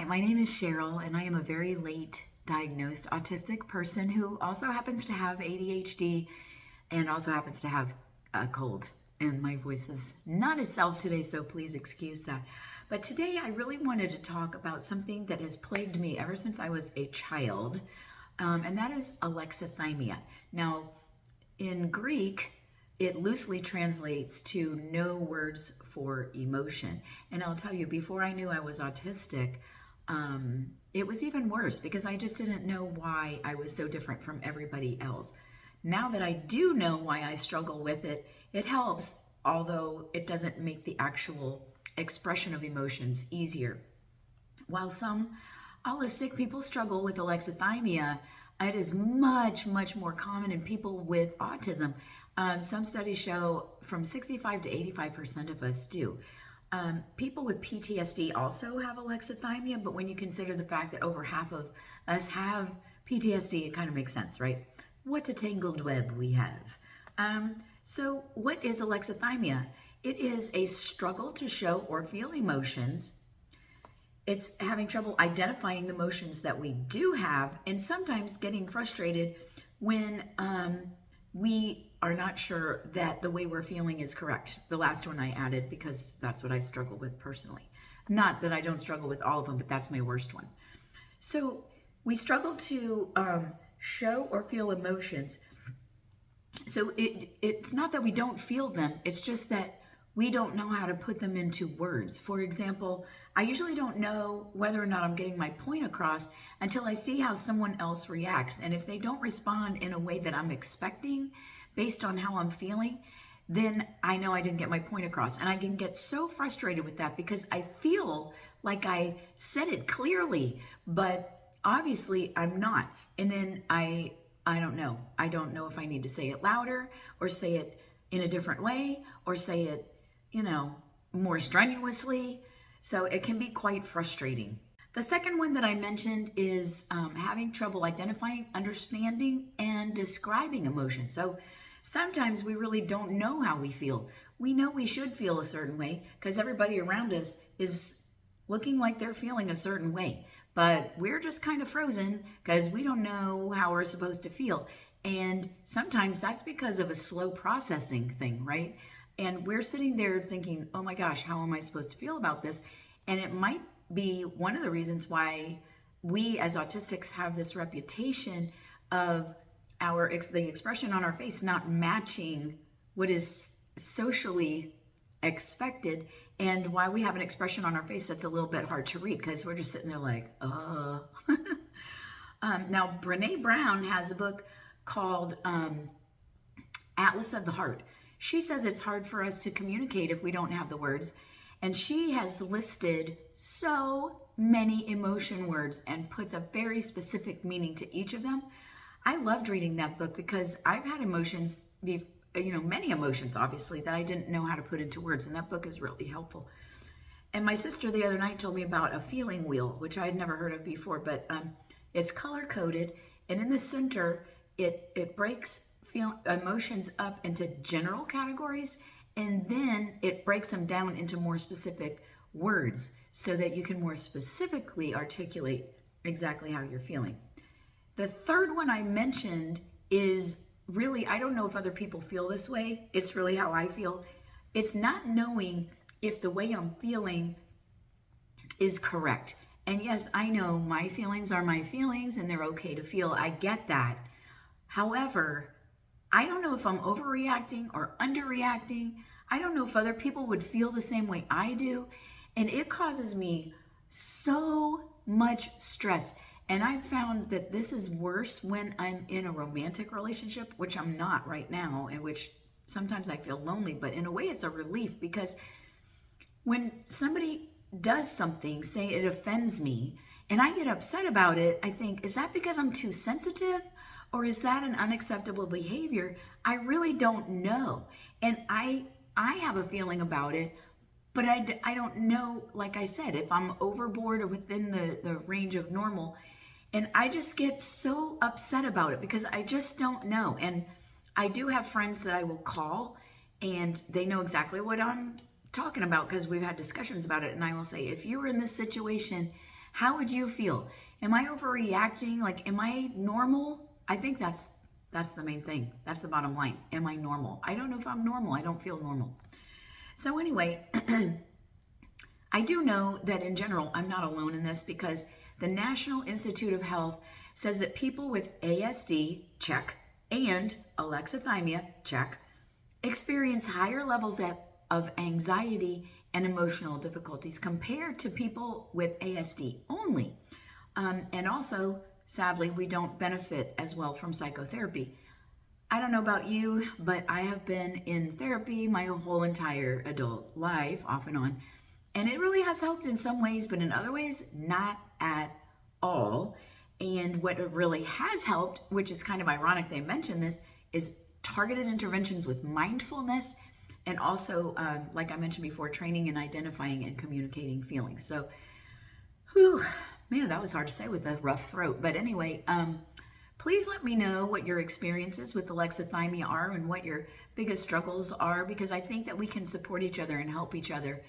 my name is Cheryl, and I am a very late diagnosed autistic person who also happens to have ADHD and also happens to have a cold. And my voice is not itself today, so please excuse that. But today I really wanted to talk about something that has plagued me ever since I was a child, and that is alexithymia. Now, in Greek, it loosely translates to no words for emotion. And I'll tell you, before I knew I was autistic, it was even worse because I just didn't know why I was so different from everybody else. Now that I do know why I struggle with it, it helps, although it doesn't make the actual expression of emotions easier. While some autistic people struggle with alexithymia, it is much, much more common in people with autism. Some studies show from 65 to 85% of us do. People with PTSD also have alexithymia, but when you consider the fact that over half of us have PTSD, it kind of makes sense, right? What a tangled web we have. So what is alexithymia? It is a struggle to show or feel emotions. It's having trouble identifying the emotions that we do have, and sometimes getting frustrated when we are not sure that the way we're feeling is correct. The last one I added because that's what I struggle with personally. Not that I don't struggle with all of them, but that's my worst one. So we struggle to show or feel emotions. So it's not that we don't feel them, it's just that we don't know how to put them into words. For example, I usually don't know whether or not I'm getting my point across until I see how someone else reacts. And if they don't respond in a way that I'm expecting based on how I'm feeling, then I know I didn't get my point across. And I can get so frustrated with that because I feel like I said it clearly, but obviously I'm not. And then I don't know. I don't know if I need to say it louder or say it in a different way or say it, more strenuously. So it can be quite frustrating. The second one that I mentioned is having trouble identifying, understanding, and describing emotions. So sometimes we really don't know how we feel. We know we should feel a certain way because everybody around us is looking like they're feeling a certain way. But we're just kind of frozen because we don't know how we're supposed to feel. And sometimes that's because of a slow processing thing, right? And we're sitting there thinking, oh my gosh, how am I supposed to feel about this? And it might be one of the reasons why we as autistics have this reputation of the expression on our face not matching what is socially expected, and why we have an expression on our face that's a little bit hard to read because we're just sitting there like, Now, Brene Brown has a book called Atlas of the Heart. She says it's hard for us to communicate if we don't have the words. And she has listed so many emotion words and puts a very specific meaning to each of them. I loved reading that book because I've had emotions, many emotions, obviously, that I didn't know how to put into words. And that book is really helpful. And my sister the other night told me about a feeling wheel, which I had never heard of before, but it's color-coded. And in the center, it breaks emotions up into general categories, and then it breaks them down into more specific words so that you can more specifically articulate exactly how you're feeling. The third one I mentioned is really, I don't know if other people feel this way. It's really how I feel. It's not knowing if the way I'm feeling is correct. And yes, I know my feelings are my feelings and they're okay to feel. I get that. However, I don't know if I'm overreacting or underreacting. I don't know if other people would feel the same way I do. And it causes me so much stress. And I've found that this is worse when I'm in a romantic relationship, which I'm not right now, in which sometimes I feel lonely. But in a way, it's a relief because when somebody does something, say it offends me, and I get upset about it, I think, is that because I'm too sensitive? Or is that an unacceptable behavior? I really don't know. And I have a feeling about it, but I don't know, like I said, if I'm overboard or within the range of normal. And I just get so upset about it because I just don't know. And I do have friends that I will call and they know exactly what I'm talking about because we've had discussions about it. And I will say, if you were in this situation, How would you feel? Am I overreacting? Like, am I normal? I think that's the main thing. That's the bottom line. Am I normal? I don't know if I'm normal. I don't feel normal. So anyway, I do know that in general, I'm not alone in this, because the National Institute of Health says that people with ASD, check, and alexithymia, check, experience higher levels of anxiety and emotional difficulties compared to people with ASD only. And also, sadly, we don't benefit as well from psychotherapy. I don't know about you, but I have been in therapy my whole entire adult life, off and on. And it really has helped in some ways, but in other ways, not at all. And what really has helped, which is kind of ironic they mentioned this, is targeted interventions with mindfulness, and also, like I mentioned before, training and identifying and communicating feelings. So, whew, man, that was hard to say with a rough throat. But anyway, please let me know what your experiences with alexithymia are and what your biggest struggles are, because I think that we can support each other and help each other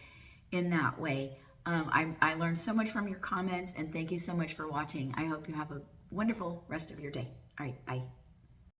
in that way. I learned so much from your comments, and thank you so much for watching. I hope you have a wonderful rest of your day. All right, bye.